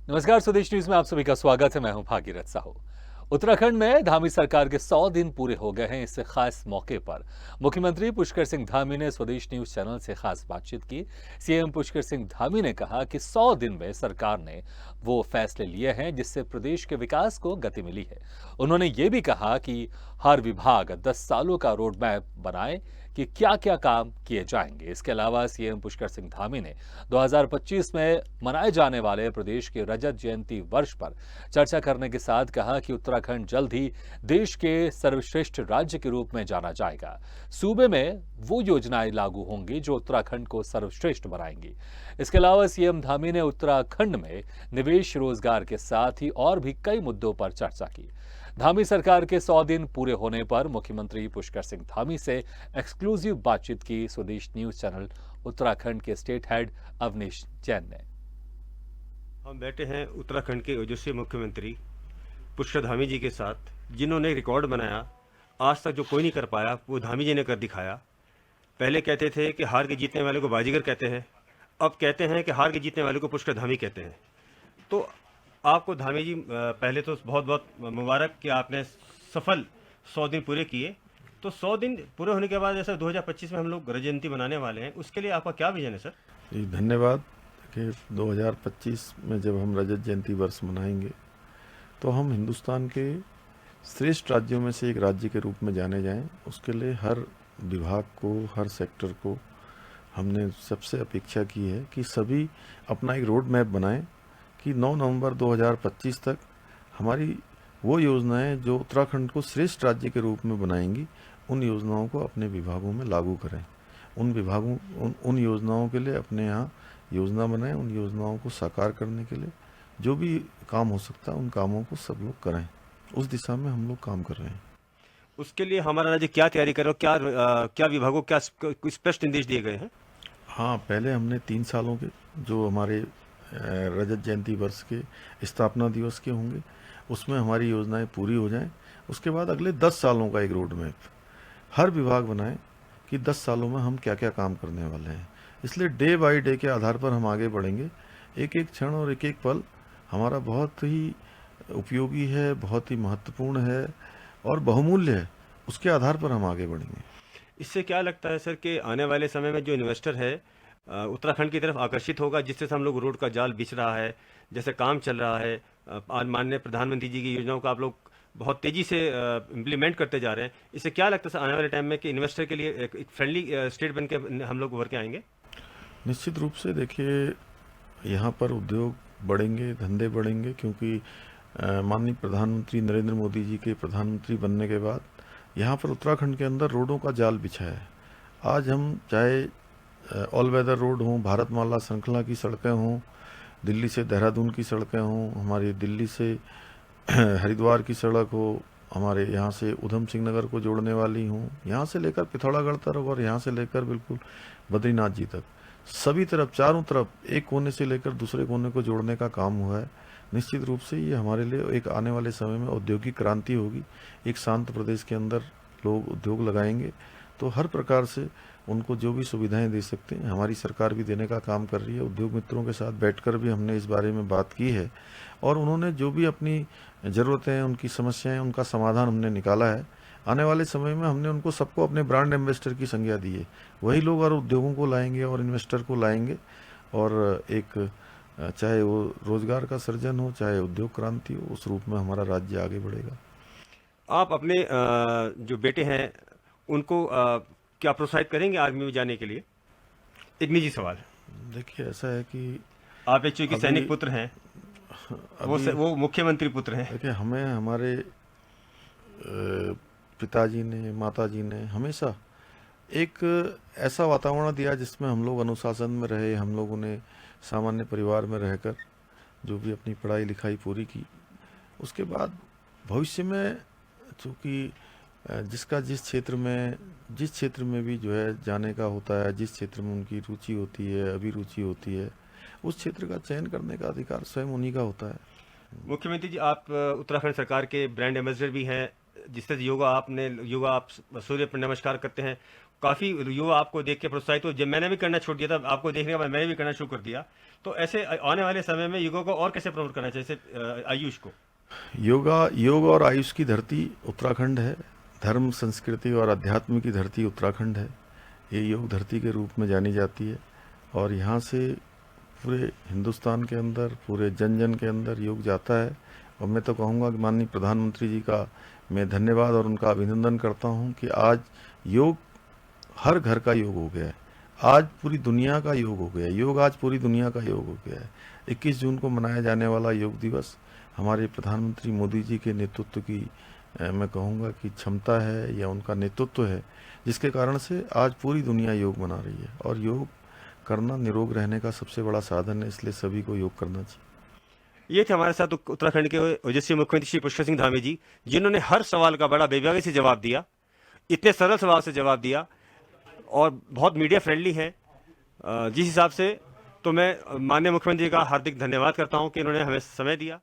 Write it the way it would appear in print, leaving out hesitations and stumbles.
नमस्कार, स्वदेश न्यूज में आप सभी का स्वागत है। मैं हूं भागीरथ साहू। उत्तराखंड में धामी सरकार के 100 दिन पूरे हो गए हैं। इस खास मौके पर मुख्यमंत्री पुष्कर सिंह धामी ने स्वदेश न्यूज चैनल से खास बातचीत की। सीएम पुष्कर सिंह धामी ने कहा कि 100 दिन में सरकार ने वो फैसले लिए हैं जिससे प्रदेश के विकास को गति मिली है। उन्होंने ये भी कहा कि हर विभाग 10 सालों का रोड मैप बनाए कि क्या क्या काम किए जाएंगे। इसके अलावा सीएम पुष्कर सिंह धामी ने 2025 में मनाए जाने वाले प्रदेश के रजत जयंती वर्ष पर चर्चा करने के साथ कहा कि उत्तराखंड जल्द ही देश के सर्वश्रेष्ठ राज्य के रूप में जाना जाएगा। सूबे में वो योजनाएं लागू होंगी जो उत्तराखंड को सर्वश्रेष्ठ बनाएंगी। इसके अलावा सीएम धामी ने उत्तराखंड में निवेश, रोजगार के साथ ही और भी कई मुद्दों पर चर्चा की। धामी सरकार के 100 दिन पूरे होने पर मुख्यमंत्री पुष्कर सिंह धामी से एक्सक्लूसिव बातचीत की स्वदेश न्यूज चैनल उत्तराखंड के स्टेट हेड अवनीश जैन ने। हम बैठे हैं उत्तराखंड के ओजस्वी मुख्यमंत्री पुष्कर धामी जी के साथ, जिन्होंने एक रिकॉर्ड बनाया। आज तक जो कोई नहीं कर पाया वो धामी जी ने कर दिखाया। पहले कहते थे कि हार के जीतने वाले को बाजीगर कहते हैं, अब कहते हैं कि हार के जीतने वाले को पुष्कर धामी कहते हैं। तो आपको धामी जी पहले तो बहुत बहुत मुबारक कि आपने सफल 100 दिन पूरे किए। तो 100 दिन पूरे होने के बाद जैसा 2025 में हम लोग रजत जयंती मनाने वाले हैं, उसके लिए आपका क्या विजन है सर? जी धन्यवाद। कि 2025 में जब हम रजत जयंती वर्ष मनाएंगे तो हम हिंदुस्तान के श्रेष्ठ राज्यों में से एक राज्य के रूप में जाने जाएं। उसके लिए हर विभाग को, हर सेक्टर को हमने सबसे अपेक्षा की है कि सभी अपना एक रोड मैप बनाएं कि 9 नवंबर 2025 तक हमारी वो योजनाएं जो उत्तराखंड को श्रेष्ठ राज्य के रूप में बनाएंगी, उन योजनाओं को अपने विभागों में लागू करें। उन योजनाओं के लिए अपने यहाँ योजना बनाएं। उन योजनाओं को साकार करने के लिए जो भी काम हो सकता है उन कामों को सब लोग करें। उस दिशा में हम लोग काम कर रहे हैं। उसके लिए हमारा राज्य क्या तैयारी कर रहा है? क्या विभागों को क्या स्पष्ट निर्देश दिए गए हैं? हाँ, पहले हमने 3 सालों के जो हमारे रजत जयंती वर्ष के स्थापना दिवस के होंगे उसमें हमारी योजनाएं पूरी हो जाएं। उसके बाद अगले 10 सालों का एक रोड मैप हर विभाग बनाए कि 10 सालों में हम क्या क्या काम करने वाले हैं। इसलिए डे बाय डे के आधार पर हम आगे बढ़ेंगे। एक एक क्षण और एक एक पल हमारा बहुत ही उपयोगी है, बहुत ही महत्वपूर्ण है और बहुमूल्य है। उसके आधार पर हम आगे बढ़ेंगे। इससे क्या लगता है सर कि आने वाले समय में जो इन्वेस्टर है उत्तराखंड की तरफ आकर्षित होगा, जिससे हम लोग रोड का जाल बिछ रहा है, जैसे काम चल रहा है, आज माननीय प्रधानमंत्री जी की योजनाओं का आप लोग बहुत तेजी से इम्प्लीमेंट करते जा रहे हैं। इससे क्या लगता है सर आने वाले टाइम में कि इन्वेस्टर के लिए एक फ्रेंडली स्टेट बन के हम लोग उभर के आएंगे? निश्चित रूप से देखिए, यहाँ पर उद्योग बढ़ेंगे, धंधे बढ़ेंगे, क्योंकि माननीय प्रधानमंत्री नरेंद्र मोदी जी के प्रधानमंत्री बनने के बाद यहाँ पर उत्तराखंड के अंदर रोडों का जाल बिछा है। आज हम चाहे ऑल वेदर रोड हों, भारतमाला श्रृंखला की सड़कें हों, दिल्ली से देहरादून की सड़कें हों, हमारी दिल्ली से हरिद्वार की सड़क हो, हमारे यहाँ से उधम सिंह नगर को जोड़ने वाली हों, यहाँ से लेकर पिथौरागढ़ तरफ और यहाँ से लेकर बिल्कुल बद्रीनाथ जी तक, सभी तरफ, चारों तरफ, एक कोने से लेकर दूसरे कोने को जोड़ने का काम हुआ है। निश्चित रूप से ये हमारे लिए एक आने वाले समय में औद्योगिक क्रांति होगी। एक शांत प्रदेश के अंदर लोग उद्योग लगाएंगे तो हर प्रकार से उनको जो भी सुविधाएं दे सकते हैं हमारी सरकार भी देने का काम कर रही है। उद्योग मित्रों के साथ बैठकर भी हमने इस बारे में बात की है और उन्होंने जो भी अपनी ज़रूरतें, उनकी समस्याएं, उनका समाधान हमने निकाला है। आने वाले समय में हमने उनको सबको अपने ब्रांड एम्बेसडर की संज्ञा दी है। वही लोग और उद्योगों को लाएंगे और इन्वेस्टर को लाएंगे और एक चाहे वो रोजगार का सृजन हो, चाहे उद्योग क्रांति हो, उस रूप में हमारा राज्य आगे बढ़ेगा। आप अपने जो बेटे हैं उनको क्या प्रोत्साहित करेंगे आर्मी में जाने के लिए? एक निजी सवाल। देखिए, ऐसा है कि आप एक चूंकि सैनिक पुत्र हैं, वो मुख्यमंत्री पुत्र हैं। देखिए, हमें हमारे पिताजी ने, माताजी ने हमेशा एक ऐसा वातावरण दिया जिसमें हम लोग अनुशासन में रहे। हम लोगों ने सामान्य परिवार में रहकर जो भी अपनी पढ़ाई लिखाई पूरी की, उसके बाद भविष्य में चूँकि जिसका जिस क्षेत्र में भी जो है जाने का होता है, जिस क्षेत्र में उनकी रुचि होती है, अभिरुचि होती है, उस क्षेत्र का चयन करने का अधिकार स्वयं उन्हीं का होता है। मुख्यमंत्री जी, आप उत्तराखंड सरकार के ब्रांड एम्बेसडर भी हैं जिस तरह योगा आप सूर्य पर नमस्कार करते हैं, काफ़ी युवा आपको देख के प्रोत्साहित हो। जब मैंने भी करना छोड़ दिया था, आपको देखने के बाद मैंने भी करना शुरू कर दिया। तो ऐसे आने वाले समय में योगा को और कैसे प्रमोट करना चाहिए, जैसे आयुष को? योग और आयुष की धरती उत्तराखंड है। धर्म, संस्कृति और अध्यात्म की धरती उत्तराखंड है। ये योग धरती के रूप में जानी जाती है और यहाँ से पूरे हिंदुस्तान के अंदर, पूरे जन जन के अंदर योग जाता है। और मैं तो कहूँगा कि माननीय प्रधानमंत्री जी का मैं धन्यवाद और उनका अभिनंदन करता हूँ कि आज योग हर घर का योग हो गया है। आज पूरी दुनिया का योग हो गया है। योग आज पूरी दुनिया का योग हो गया है। 21 जून को मनाया जाने वाला योग दिवस हमारे प्रधानमंत्री मोदी जी के नेतृत्व की मैं कहूँगा कि क्षमता है या उनका नेतृत्व है, जिसके कारण से आज पूरी दुनिया योग मना रही है। और योग करना निरोग रहने का सबसे बड़ा साधन है, इसलिए सभी को योग करना चाहिए। ये थे हमारे साथ उत्तराखंड के ओजस्वी मुख्यमंत्री श्री पुष्कर सिंह धामी जी, जिन्होंने हर सवाल का बड़ा बेबाकी से जवाब दिया, इतने सरल सवाल से जवाब दिया और बहुत मीडिया फ्रेंडली है। जिस हिसाब से तो मैं माननीय मुख्यमंत्री का हार्दिक धन्यवाद करता हूं कि इन्होंने हमें समय दिया।